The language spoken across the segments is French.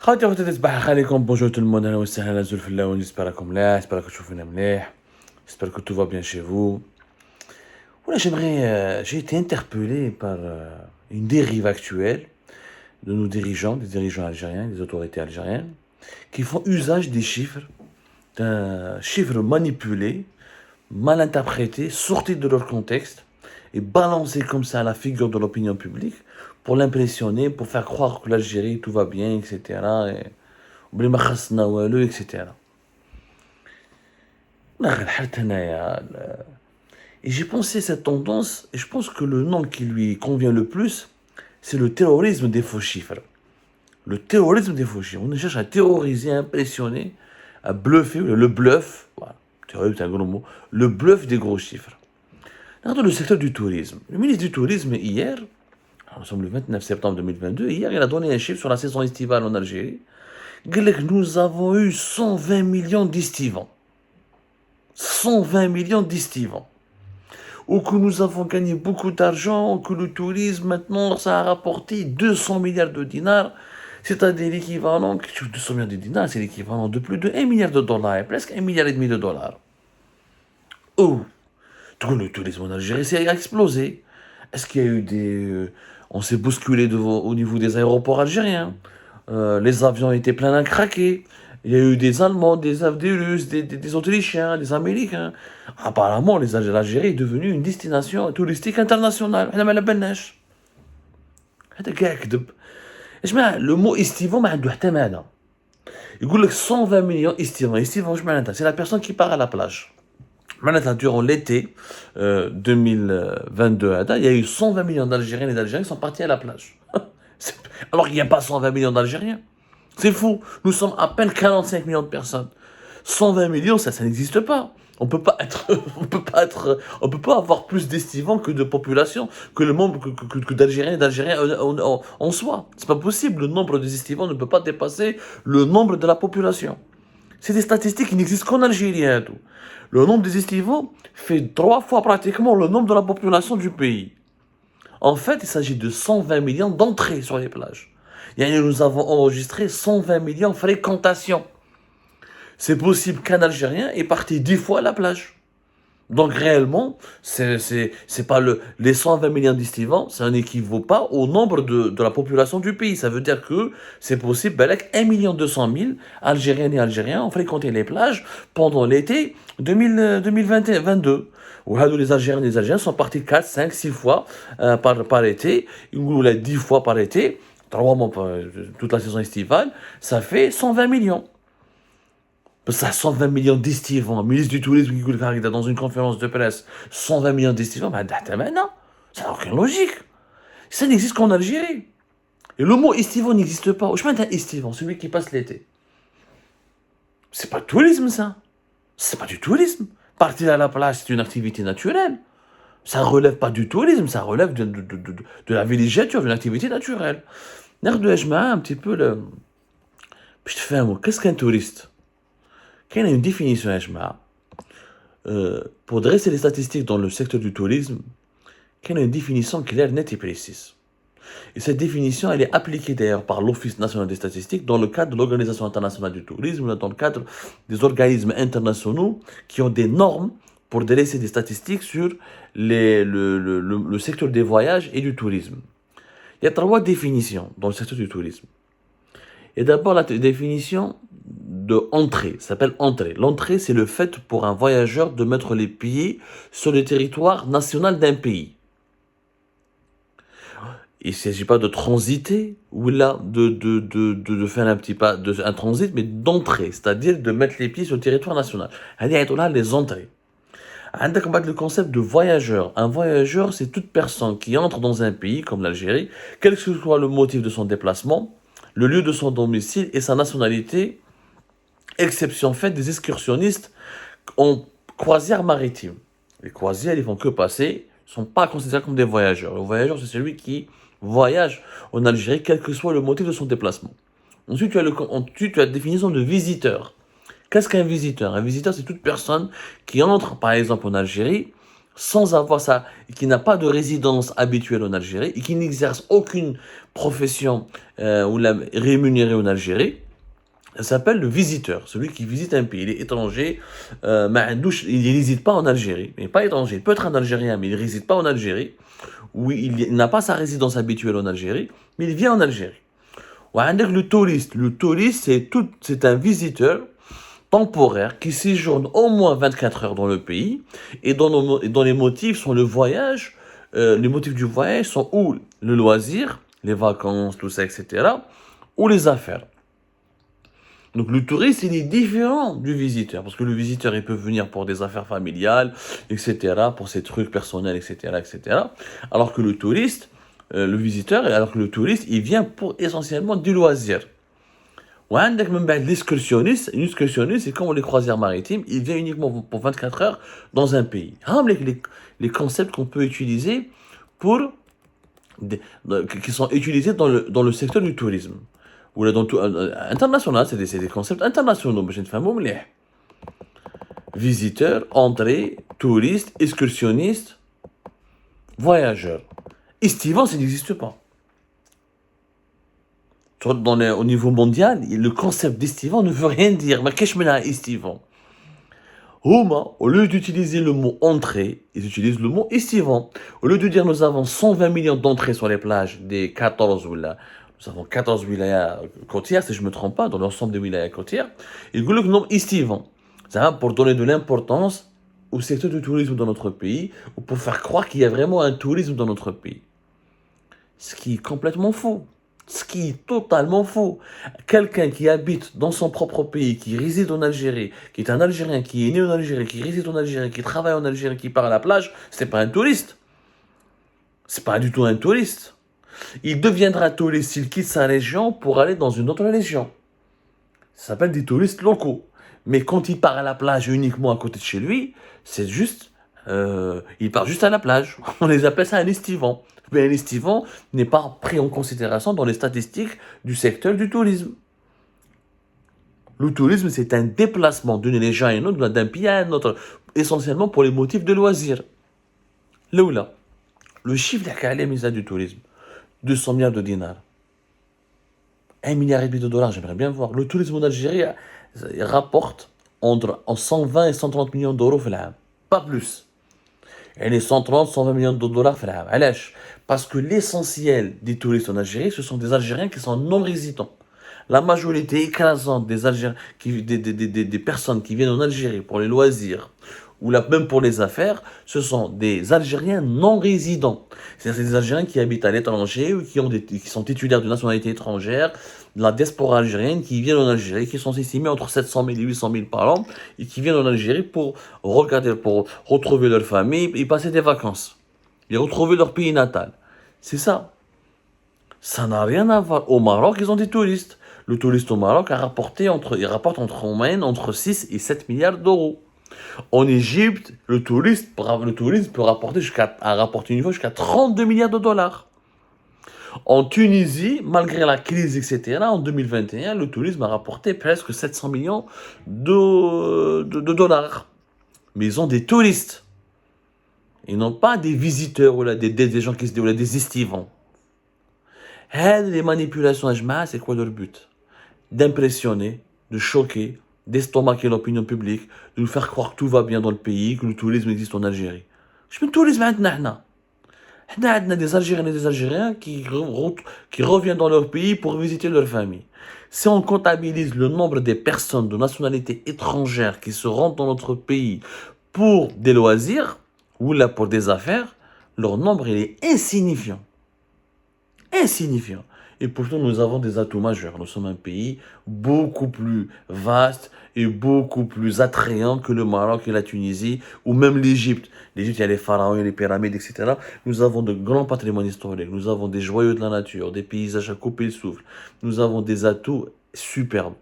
خواتي اخواتي تصبح عليكم بونجور tout le monde اهلا وسهلا نزول في اللون جيسبر راكم ملاح جيسبر راكم تشوفونا مليح j'espère que tout va bien chez vous. Voilà, j'ai été interpellé par une dérive actuelle de nos dirigeants, des dirigeants algériens, des autorités algériennes, qui font usage des chiffres, d'un chiffre manipulé, mal interprété, sorti de leur contexte et balancé comme ça à la figure de l'opinion publique pour l'impressionner, pour faire croire que l'Algérie tout va bien, etc. etc. Et j'ai pensé cette tendance, et je pense que le nom qui lui convient le plus, c'est le terrorisme des faux chiffres. Le terrorisme des faux chiffres. On cherche à terroriser, à impressionner, à bluffer, le bluff, voilà, terrorisme c'est un gros mot, le bluff des gros chiffres. Dans le secteur du tourisme, le ministre du Tourisme hier, nous sommes le 29 septembre 2022, hier il a donné un chiffre sur la saison estivale en Algérie. Nous avons eu 120 millions d'estivants. 120 millions d'estivants. Ou que nous avons gagné beaucoup d'argent, que le tourisme maintenant ça a rapporté 200 milliards de dinars, c'est-à-dire l'équivalent, 200 milliards de dinars, c'est l'équivalent de plus de 1 milliard de dollars, presque 1,5 milliard de dollars. Oh, tout le tourisme en Algérie s'est explosé. Est-ce qu'il y a eu des... on s'est bousculé au niveau des aéroports algériens, les avions étaient pleins à craquer. Il y a eu des Allemands, des Russes, des Autrichiens, des Américains. Apparemment, l'Algérie est devenue une destination touristique internationale. Le mot estivant, il dit 120 millions estivants. Estivant, c'est la personne qui part à la plage. Durant l'été 2022, il y a eu 120 millions d'Algériens et d'Algériens qui sont partis à la plage. Alors qu'il n'y a pas 120 millions d'Algériens. C'est fou. Nous sommes à peine 45 millions de personnes. 120 millions, ça n'existe pas. On peut pas avoir plus d'estivants que de population, que le nombre que d'Algériens et d'Algériens en soi. C'est pas possible. Le nombre des estivants ne peut pas dépasser le nombre de la population. C'est des statistiques qui n'existent qu'en Algérie. Tout. Le nombre des estivants fait 3 fois pratiquement le nombre de la population du pays. En fait, il s'agit de 120 millions d'entrées sur les plages. Nous avons enregistré 120 millions de fréquentations. C'est possible qu'un Algérien est parti 10 fois à la plage. Donc réellement, c'est pas les 120 millions d'estivants, ça n'équivaut pas au nombre de la population du pays. Ça veut dire que c'est possible avec 1 200 000 Algériennes et Algériens ont fréquenté les plages pendant l'été 2022. Où les Algériens et les Algériens sont partis 4, 5, 6 fois par été, ou 10 fois par été, 3 mois toute la saison estivale, ça fait 120 millions. Ça, 120 millions d'estivants, le ministre du Tourisme qui dans une conférence de presse, 120 millions d'estivants, non, ça n'a aucune logique. Ça n'existe qu'en Algérie. Et le mot estivant n'existe pas. Je m'entends estivant, celui qui passe l'été. C'est pas du tourisme, ça. C'est pas du tourisme. Partir à la plage, c'est une activité naturelle. Ça ne relève pas du tourisme, ça relève de la villégiature, d'une activité naturelle. Un petit peu le... Je te fais un mot. Qu'est-ce qu'un touriste? Quelle est une définition, pour dresser les statistiques dans le secteur du tourisme, quelle est une définition claire, nette et précise. Et cette définition, elle est appliquée d'ailleurs par l'Office national des statistiques dans le cadre de l'Organisation internationale du tourisme, dans le cadre des organismes internationaux qui ont des normes pour dresser des statistiques sur le secteur des voyages et du tourisme. Il y a 3 définitions dans le secteur du tourisme. Et d'abord, la définition de entrée, ça s'appelle entrée. L'entrée, c'est le fait pour un voyageur de mettre les pieds sur le territoire national d'un pays. Il ne s'agit pas de transiter, ou là, de faire un transit, mais d'entrer, c'est-à-dire de mettre les pieds sur le territoire national. Les entrées. Le concept de voyageur. Un voyageur, c'est toute personne qui entre dans un pays, comme l'Algérie, quel que soit le motif de son déplacement, le lieu de son domicile et sa nationalité, exception faite des excursionnistes en croisière maritime. Les croisières, ils font que passer, ne sont pas considérés comme des voyageurs. Le voyageur, c'est celui qui voyage en Algérie, quel que soit le motif de son déplacement. Ensuite, tu as la définition de visiteur. Qu'est-ce qu'un visiteur? Un visiteur, c'est toute personne qui entre, par exemple, en Algérie, sans avoir ça, qui n'a pas de résidence habituelle en Algérie et qui n'exerce aucune profession rémunérée en Algérie, ça s'appelle le visiteur, celui qui visite un pays. Il est étranger, il ne réside pas en Algérie, il n'est pas étranger, il peut être un Algérien, mais il ne réside pas en Algérie, ou il n'a pas sa résidence habituelle en Algérie, mais il vient en Algérie. Le touriste, c'est un visiteur temporaire qui séjourne au moins 24 heures dans le pays et dont les motifs sont le voyage. Les motifs du voyage sont ou le loisir, les vacances, tout ça, etc., ou les affaires. Donc le touriste, il est différent du visiteur, parce que le visiteur, il peut venir pour des affaires familiales, etc., pour ses trucs personnels, etc., etc., alors que le touriste, le touriste, il vient pour essentiellement du loisir. وعندك من بعد l'excursionniste, c'est comme les croisières maritimes, il vient uniquement pour 24 heures dans un pays. Les concepts qu'on peut utiliser qui sont utilisés dans le secteur du tourisme. Ou là, international, c'est des concepts internationaux, باش نفهموا مليح. Visiteur, entrée, touriste, excursionniste, voyageur. Estivant, ça n'existe pas. Au niveau mondial, le concept d'estivant ne veut rien dire. Mais qu'est-ce que c'est estivant? Au lieu d'utiliser le mot entrée, ils utilisent le mot estivant. Au lieu de dire nous avons 120 millions d'entrées sur les plages des 14 wilayas, nous avons 14 wilayas côtières, si je ne me trompe pas, dans l'ensemble des wilayas côtières, ils disent le nom estivant. Ça pour donner de l'importance au secteur du tourisme dans notre pays, ou pour faire croire qu'il y a vraiment un tourisme dans notre pays. Ce qui est complètement faux. Ce qui est totalement faux. Quelqu'un qui habite dans son propre pays, qui réside en Algérie, qui est un Algérien, qui est né en Algérie, qui réside en Algérie, qui travaille en Algérie, qui part à la plage, c'est pas un touriste. C'est pas du tout un touriste. Il deviendra touriste s'il quitte sa région pour aller dans une autre région. Ça s'appelle des touristes locaux. Mais quand il part à la plage uniquement à côté de chez lui, c'est juste... il part juste à la plage. On les appelle ça un estivant. Mais un estivant n'est pas pris en considération dans les statistiques du secteur du tourisme. Le tourisme, c'est un déplacement d'une région à une autre, d'un pays à un autre, essentiellement pour les motifs de loisirs. Là, le chiffre du tourisme, 200 milliards de dinars. 1,5 milliard de dollars, j'aimerais bien voir. Le tourisme en Algérie rapporte entre 120 et 130 millions d'euros, pas plus. Et les 130, 120 millions de dollars, parce que l'essentiel des touristes en Algérie, ce sont des Algériens qui sont non résidents. La majorité écrasante des Algériens, des personnes qui viennent en Algérie pour les loisirs, ou même pour les affaires, ce sont des Algériens non résidents. C'est-à-dire des Algériens qui habitent à l'étranger ou qui sont titulaires de nationalité étrangère, de la diaspora algérienne, qui viennent en Algérie, qui sont estimés entre 700 000 et 800 000 par an, et qui viennent en Algérie pour retrouver leur famille et passer des vacances. Et retrouver leur pays natal. C'est ça. Ça n'a rien à voir. Au Maroc, ils ont des touristes. Le touriste au Maroc il rapporte en moyenne entre 6 et 7 milliards d'euros. En Égypte, le tourisme peut rapporter une fois jusqu'à 32 milliards de dollars. En Tunisie, malgré la crise, etc., en 2021, le tourisme a rapporté presque 700 millions de dollars. Mais ils ont des touristes. Ils n'ont pas des visiteurs ou là, des gens qui se déroulent, des estivants. Les manipulations à Jma, c'est quoi leur but? D'impressionner, de choquer, d'estomaquer l'opinion publique, de nous faire croire que tout va bien dans le pays, que le tourisme existe en Algérie. Je fais le tourisme عندنا. On a des Algériens et des Algériens qui reviennent dans leur pays pour visiter leur famille. Si on comptabilise le nombre des personnes de nationalité étrangère qui se rendent dans notre pays pour des loisirs, ou là pour des affaires, leur nombre il est insignifiant. Insignifiant. Et pourtant, nous avons des atouts majeurs. Nous sommes un pays beaucoup plus vaste et beaucoup plus attrayant que le Maroc et la Tunisie, ou même l'Égypte. L'Égypte, il y a les pharaons, les pyramides, etc. Nous avons de grands patrimoines historiques. Nous avons des joyaux de la nature, des paysages à couper le souffle. Nous avons des atouts superbes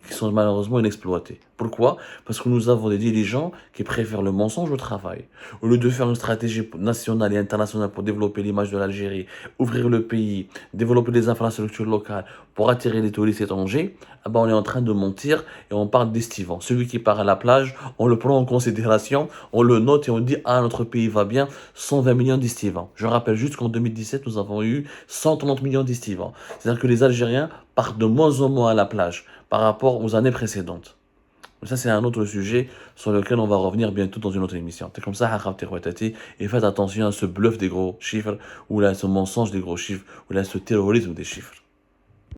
qui sont malheureusement inexploités. Pourquoi? Parce que nous avons des dirigeants qui préfèrent le mensonge au travail. Au lieu de faire une stratégie nationale et internationale pour développer l'image de l'Algérie, ouvrir le pays, développer des infrastructures locales pour attirer les touristes étrangers, ah ben on est en train de mentir et on parle d'estivants. Celui qui part à la plage, on le prend en considération, on le note et on dit ah notre pays va bien, 120 millions d'estivants. Je rappelle juste qu'en 2017 nous avons eu 130 millions d'estivants. C'est-à-dire que les Algériens partent de moins en moins à la plage par rapport aux années précédentes. Ça, c'est un autre sujet sur lequel on va revenir bientôt dans une autre émission. C'est comme ça, et faites attention à ce bluff des gros chiffres, ou là, ce mensonge des gros chiffres, ou là, ce terrorisme des chiffres.